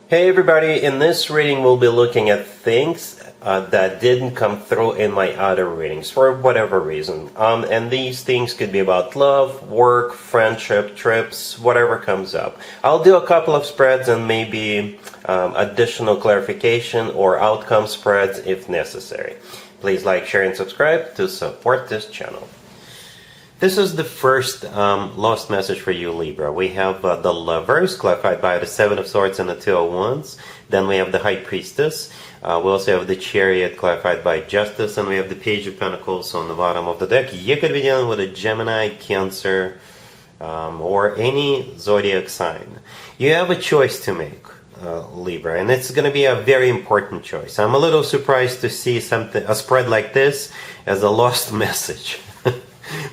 Hey everybody, in this reading we'll be looking at things that didn't come through in my other readings for whatever reason. And these things could be about love, work, friendship, trips, whatever comes up. I'll do a couple of spreads and maybe additional clarification or outcome spreads if necessary. Please like, share, and subscribe to support this channel. This is the first lost message for you, Libra. We have the Lovers, clarified by the Seven of Swords and the Two of Wands. Then we have the High Priestess. We also have the Chariot, clarified by Justice. And we have the Page of Pentacles on the bottom of the deck. You could be dealing with a Gemini, Cancer, or any zodiac sign. You have a choice to make, Libra, and it's going to be a very important choice. I'm a little surprised to see a spread like this as a lost message.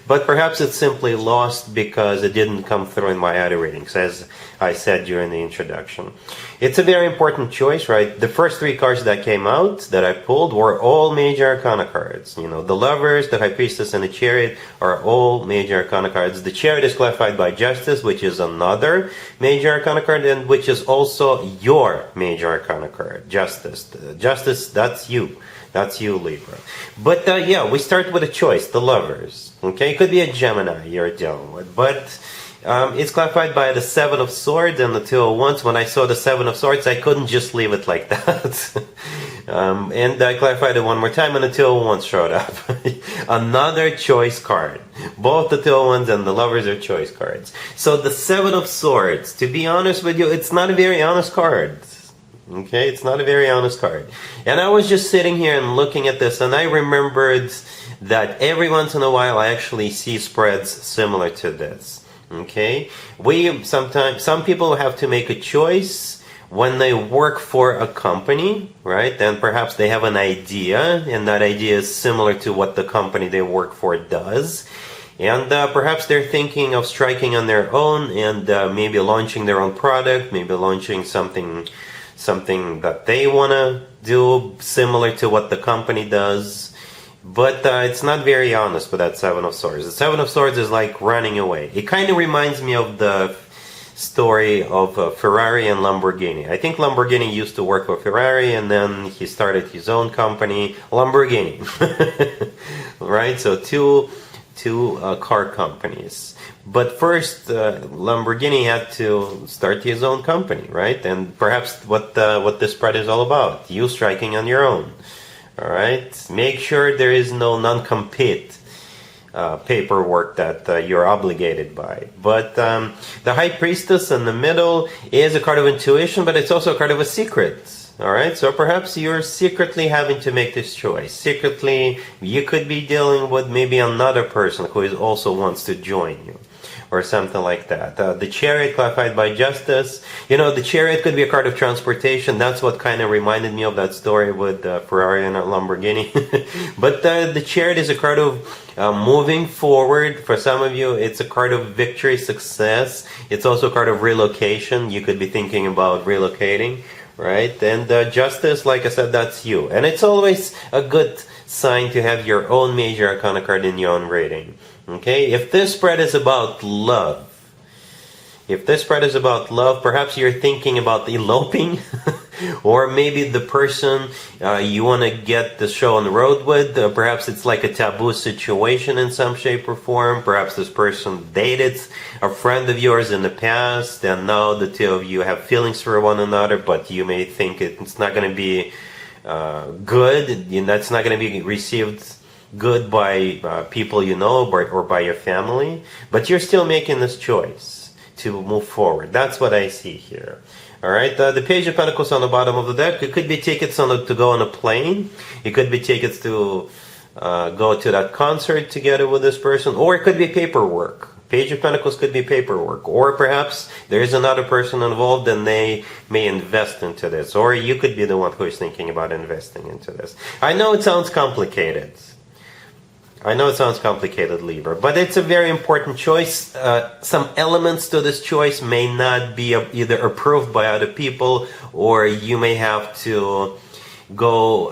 But perhaps it's simply lost because it didn't come through in my other readings, as I said during the introduction. It's a very important choice, right? The first three cards that came out, that I pulled, were all major arcana cards. You know, the Lovers, the High Priestess, and the Chariot are all major arcana cards. The Chariot is clarified by Justice, which is another major arcana card, and which is also your major arcana card. Justice. Justice, that's you. That's you, Libra. But yeah, we start with a choice, the Lovers. Okay, it could be a Gemini you're dealing with, but it's clarified by the Seven of Swords and the Two of Wands. When I saw the Seven of Swords, I couldn't just leave it like that. And I clarified it one more time, and the Two of Wands showed up. Another choice card. Both the Two of Wands and the Lovers are choice cards. So the Seven of Swords, to be honest with you, it's not a very honest card. Okay, it's not a very honest card. And I was just sitting here and looking at this, and I remembered that every once in a while I actually see spreads similar to this. Okay, some people have to make a choice when they work for a company, right? And perhaps they have an idea, and that idea is similar to what the company they work for does. And perhaps they're thinking of striking on their own and maybe launching their own product, maybe launching something that they want to do similar to what the company does. But it's not very honest with that Seven of Swords. The Seven of Swords is like running away. It kind of reminds me of the story of Ferrari and Lamborghini. I think Lamborghini used to work for Ferrari, and then he started his own company, Lamborghini. Right? So two car companies. But first, Lamborghini had to start his own company, right? And perhaps what this spread is all about, you striking on your own. All right? Make sure there is no non-compete paperwork that you're obligated by. But the High Priestess in the middle is a card of intuition, but it's also a card of a secret. All right, so perhaps you're secretly having to make this choice. Secretly, you could be dealing with maybe another person who also wants to join you, or something like that. The Chariot, clarified by Justice. You know, the Chariot could be a card of transportation. That's what kind of reminded me of that story with Ferrari and Lamborghini. But the Chariot is a card of moving forward. For some of you, it's a card of victory, success. It's also a card of relocation. You could be thinking about relocating. Right? And Justice, like I said, that's you. And it's always a good sign to have your own major arcana card in your own reading. Okay? If this spread is about love, perhaps you're thinking about eloping, or maybe the person you want to get the show on the road with, perhaps it's like a taboo situation in some shape or form. Perhaps this person dated a friend of yours in the past, and now the two of you have feelings for one another, but you may think it's not going to be good, it's not going to be received good by people you know or by your family, but you're still making this choice to move forward. That's what I see here. All right, the Page of Pentacles on the bottom of the deck. It could be tickets to go on a plane. It could be tickets to go to that concert together with this person, or it could be paperwork. Page of Pentacles could be paperwork, or perhaps there is another person involved and they may invest into this, or you could be the one who is thinking about investing into this. I know it sounds complicated. Libra, but it's a very important choice. Some elements to this choice may not be either approved by other people, or you may have to go,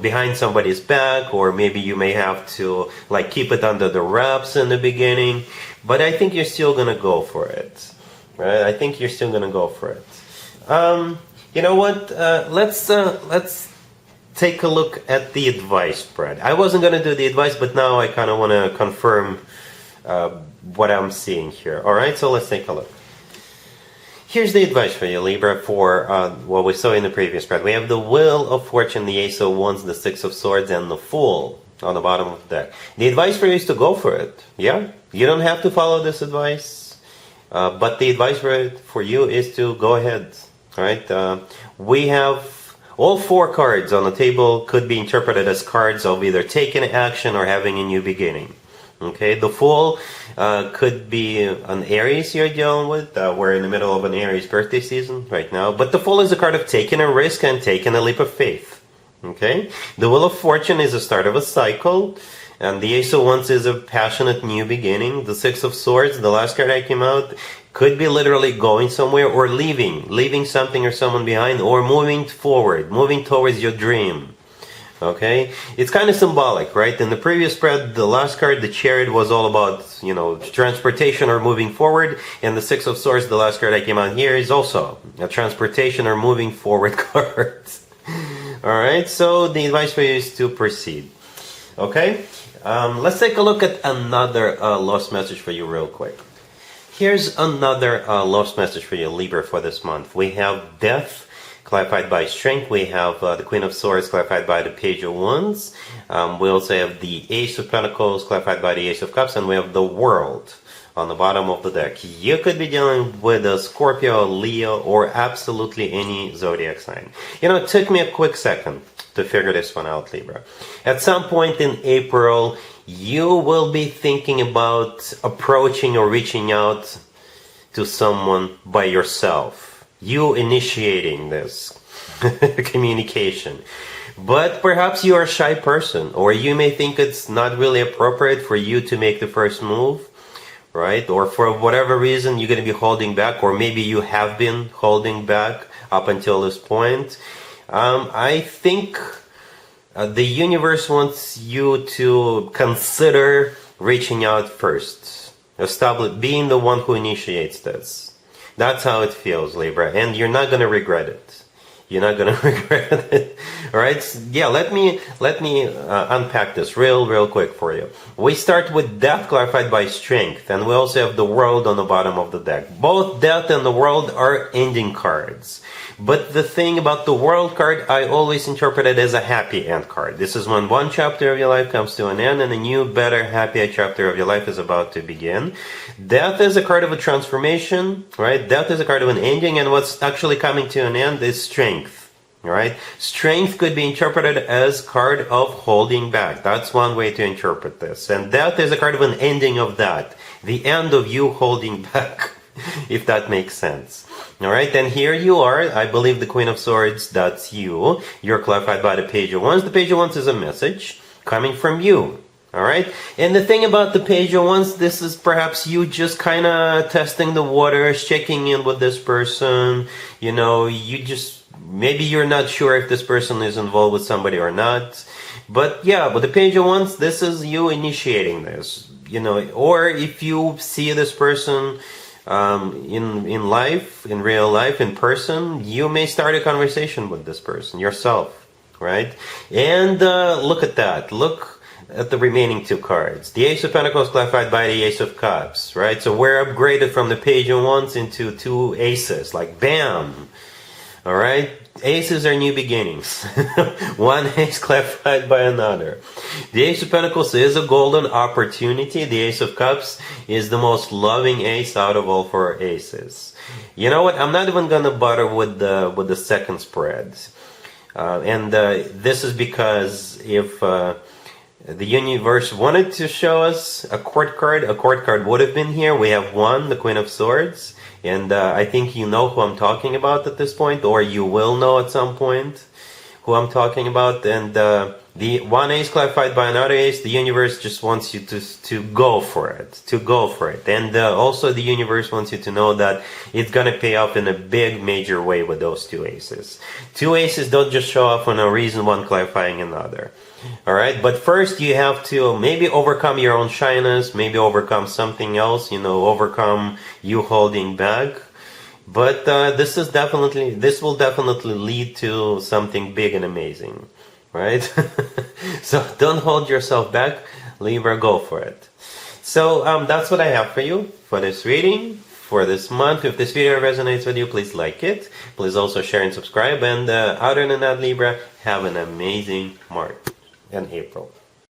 behind somebody's back, or maybe you may have to keep it under the wraps in the beginning. But I think you're still gonna go for it, right? I think you're still gonna go for it. You know what? Let's take a look at the advice spread. I wasn't going to do the advice, but now I kind of want to confirm what I'm seeing here. All right, so let's take a look. Here's the advice for you, Libra, for what we saw in the previous spread. We have the Wheel of Fortune, the Ace of Wands, the Six of Swords, and the Fool on the bottom of the deck. The advice for you is to go for it. Yeah, you don't have to follow this advice, but the advice for you is to go ahead. All right, we have all four cards on the table could be interpreted as cards of either taking action or having a new beginning. Okay, the Fool could be an Aries you're dealing with. We're in the middle of an Aries birthday season right now. But the Fool is a card of taking a risk and taking a leap of faith. Okay, the Wheel of Fortune is the start of a cycle. And the Ace of Wands is a passionate new beginning. The Six of Swords, the last card that came out, could be literally going somewhere or leaving something or someone behind, or moving forward, moving towards your dream. Okay, it's kind of symbolic, right? In the previous spread, the last card, the Chariot, was all about, transportation or moving forward. And the Six of Swords, the last card that came out here, is also a transportation or moving forward card. All right, so the advice for you is to proceed. Okay, let's take a look at another lost message for you real quick. Here's another lost message for you, Libra, for this month. We have Death, clarified by Strength. We have the Queen of Swords, clarified by the Page of Wands. We also have the Ace of Pentacles, clarified by the Ace of Cups. And we have the World on the bottom of the deck. You could be dealing with a Scorpio, Leo, or absolutely any zodiac sign. It took me a quick second to figure this one out, Libra. At some point in April, you will be thinking about approaching or reaching out to someone by yourself. You initiating this communication. But perhaps you are a shy person, or you may think it's not really appropriate for you to make the first move, right? Or for whatever reason, you're going to be holding back, or maybe you have been holding back up until this point. I think the universe wants you to consider reaching out first. Being the one who initiates this. That's how it feels, Libra. And you're not going to regret it. You're not going to regret it. All right? Yeah, let me unpack this real quick for you. We start with Death, clarified by Strength. And we also have the World on the bottom of the deck. Both Death and the World are ending cards. But the thing about the World card, I always interpret it as a happy end card. This is when one chapter of your life comes to an end and a new, better, happier chapter of your life is about to begin. Death is a card of a transformation, right? Death is a card of an ending, and what's actually coming to an end is Strength, right? Strength could be interpreted as card of holding back. That's one way to interpret this. And Death is a card of an ending of that. The end of you holding back, if that makes sense. All right, and here you are. I believe the Queen of Swords, that's you. You're clarified by the Page of Wands. The Page of Wands is a message coming from you. All right, and the thing about the Page of Wands, this is perhaps you just kind of testing the waters, checking in with this person. Maybe you're not sure if this person is involved with somebody or not. But yeah, with the Page of Wands, this is you initiating this. Or if you see this person in life, in real life, in person, you may start a conversation with this person yourself, right? And look at that. Look at the remaining two cards. The Ace of Pentacles clarified by the Ace of Cups, right? So we're upgraded from the Page of Wands into two aces, like bam. All right? Aces are new beginnings. One ace clarified by another. The Ace of Pentacles is a golden opportunity. The Ace of Cups is the most loving ace out of all four aces. You know what? I'm not even gonna bother with the second spread. This is because if the universe wanted to show us a court card would have been here. We have one, the Queen of Swords. And I think you know who I'm talking about at this point, or you will know at some point who I'm talking about. And the one ace clarified by another ace, the universe just wants you to go for it. And also the universe wants you to know that it's going to pay off in a big, major way with those two aces. Two aces don't just show up for no reason, one clarifying another. All right, but first you have to maybe overcome your own shyness, maybe overcome something else, overcome you holding back. But this will definitely lead to something big and amazing, right? So don't hold yourself back, Libra, go for it. So that's what I have for you for this reading for this month. If this video resonates with you, please like it. Please also share and subscribe. And other than that, Libra, have an amazing March and April.